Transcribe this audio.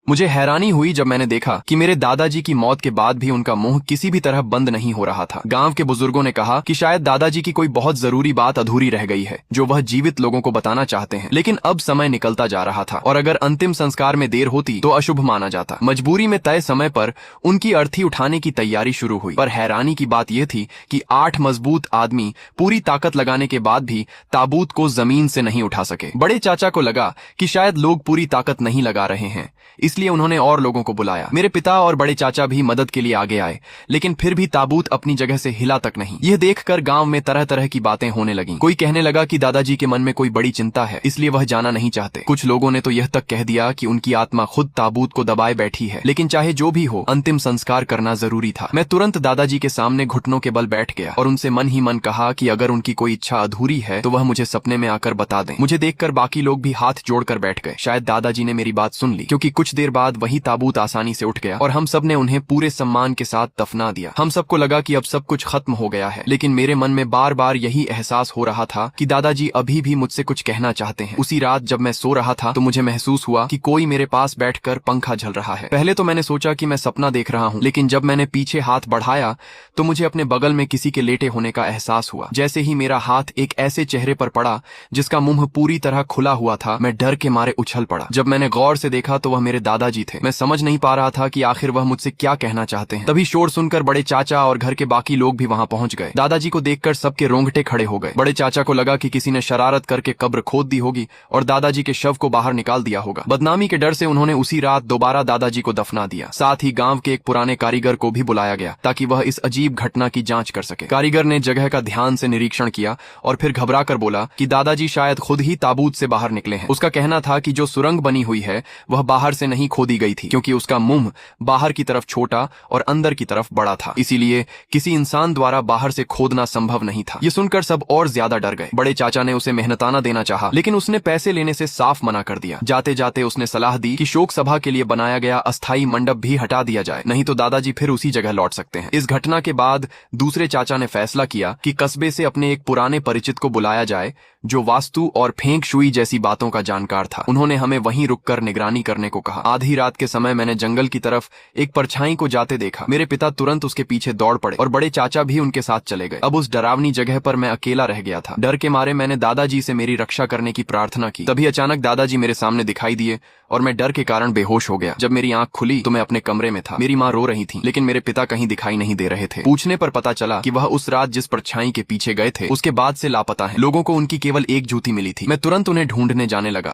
मुझे हैरानी हुई जब मैंने देखा कि मेरे दादाजी की मौत के बाद भी उनका मुंह किसी भी तरह बंद नहीं हो रहा था। गांव के बुजुर्गों ने कहा कि शायद दादाजी की कोई बहुत जरूरी बात अधूरी रह गई है जो वह जीवित लोगों को बताना चाहते हैं, लेकिन अब समय निकलता जा रहा था और अगर अंतिम संस्कार में देर होती तो अशुभ माना जाता। मजबूरी में तय समय पर उनकी अर्थी उठाने की तैयारी शुरू हुई, पर हैरानी की बात यह थी कि 8 मजबूत आदमी पूरी ताकत लगाने के बाद भी ताबूत को जमीन से नहीं उठा सके। बड़े चाचा को लगा कि शायद लोग पूरी ताकत नहीं लगा रहे हैं, इसलिए उन्होंने और लोगों को बुलाया। मेरे पिता और बड़े चाचा भी मदद के लिए आगे आए, लेकिन फिर भी ताबूत अपनी जगह से हिला तक नहीं। यह देखकर गांव में तरह तरह की बातें होने लगीं। कोई कहने लगा कि दादाजी के मन में कोई बड़ी चिंता है, इसलिए वह जाना नहीं चाहते। कुछ लोगों ने तो यह तक कह दिया कि उनकी आत्मा खुद ताबूत को दबाए बैठी है। लेकिन चाहे जो भी हो, अंतिम संस्कार करना जरूरी था। मैं तुरंत दादाजी के सामने घुटनों के बल बैठ गया और उनसे मन ही मन कहा कि अगर उनकी कोई इच्छा अधूरी है तो वह मुझे सपने में आकर बता दें। मुझे देखकर बाकी लोग भी हाथ जोड़कर बैठ गए। शायद दादाजी ने मेरी बात सुन ली, क्योंकि कुछ देर बाद वही ताबूत आसानी से उठ गया और हम सब ने उन्हें पूरे सम्मान के साथ दफना दिया। हम सबको लगा कि अब सब कुछ खत्म हो गया है, लेकिन मेरे मन में बार बार यही एहसास हो रहा था कि दादाजी अभी भी मुझसे कुछ कहना चाहते हैं। उसी रात जब मैं सो रहा था तो मुझे महसूस हुआ कि कोई मेरे पास बैठकर पंखा झल रहा है। पहले तो मैंने सोचा कि मैं सपना देख रहा हूँ, लेकिन जब मैंने पीछे हाथ बढ़ाया तो मुझे अपने बगल में किसी के लेटे होने का एहसास हुआ। जैसे ही मेरा हाथ एक ऐसे चेहरे पर पड़ा जिसका मुंह पूरी तरह खुला हुआ था, मैं डर के मारे उछल पड़ा। जब मैंने गौर से देखा तो वह मेरे दादाजी थे। मैं समझ नहीं पा रहा था कि आखिर वह मुझसे क्या कहना चाहते हैं। तभी शोर सुनकर बड़े चाचा और घर के बाकी लोग भी वहां पहुंच गए। दादाजी को देखकर सबके रोंगटे खड़े हो गए। बड़े चाचा को लगा कि किसी ने शरारत करके कब्र खोद दी होगी और दादाजी के शव को बाहर निकाल दिया होगा। बदनामी के डर से उन्होंने उसी रात दोबारा दादाजी को दफना दिया। साथ ही गांव के एक पुराने कारीगर को भी बुलाया गया ताकि वह इस अजीब घटना की जांच कर सके। कारीगर ने जगह का ध्यान से निरीक्षण किया और फिर घबरा कर बोला कि दादाजी शायद खुद ही ताबूत से बाहर निकले हैं। उसका कहना था कि जो सुरंग बनी हुई है वह बाहर से नहीं खोदी गई थी, क्योंकि उसका मुंह बाहर की तरफ छोटा और अंदर की तरफ बड़ा था, इसीलिए किसी इंसान द्वारा बाहर से खोदना संभव नहीं था। ये सुनकर सब और ज्यादा डर गए। बड़े चाचा ने उसे मेहनताना देना चाहा, लेकिन उसने पैसे लेने से साफ मना कर दिया। जाते जाते उसने सलाह दी कि शोक सभा के लिए बनाया गया अस्थायी मंडप भी हटा दिया जाए, नहीं तो दादाजी फिर उसी जगह लौट सकते हैं। इस घटना के बाद दूसरे चाचा ने फैसला किया कि कस्बे से अपने एक पुराने परिचित को बुलाया जाए जो वास्तु और फेंग शुई जैसी बातों का जानकार था। उन्होंने हमें वहीं रुककर निगरानी करने को कहा। आधी रात के समय मैंने जंगल की तरफ एक परछाई को जाते देखा। मेरे पिता तुरंत उसके पीछे दौड़ पड़े और बड़े चाचा भी उनके साथ चले गए। अब उस डरावनी जगह पर मैं अकेला रह गया था। डर के मारे मैंने दादाजी से मेरी रक्षा करने की प्रार्थना की। तभी अचानक दादाजी मेरे सामने दिखाई दिए और मैं डर के कारण बेहोश हो गया। जब मेरी आंख खुली तो मैं अपने कमरे में था। मेरी माँ रो रही थी, लेकिन मेरे पिता कहीं दिखाई नहीं दे रहे थे। पूछने पर पता चला कि वह उस रात जिस परछाई के पीछे गए थे उसके बाद से लापता हैं। लोगों को उनकी केवल एक जूती मिली थी। मैं तुरंत उन्हें ढूंढने जाने लगा।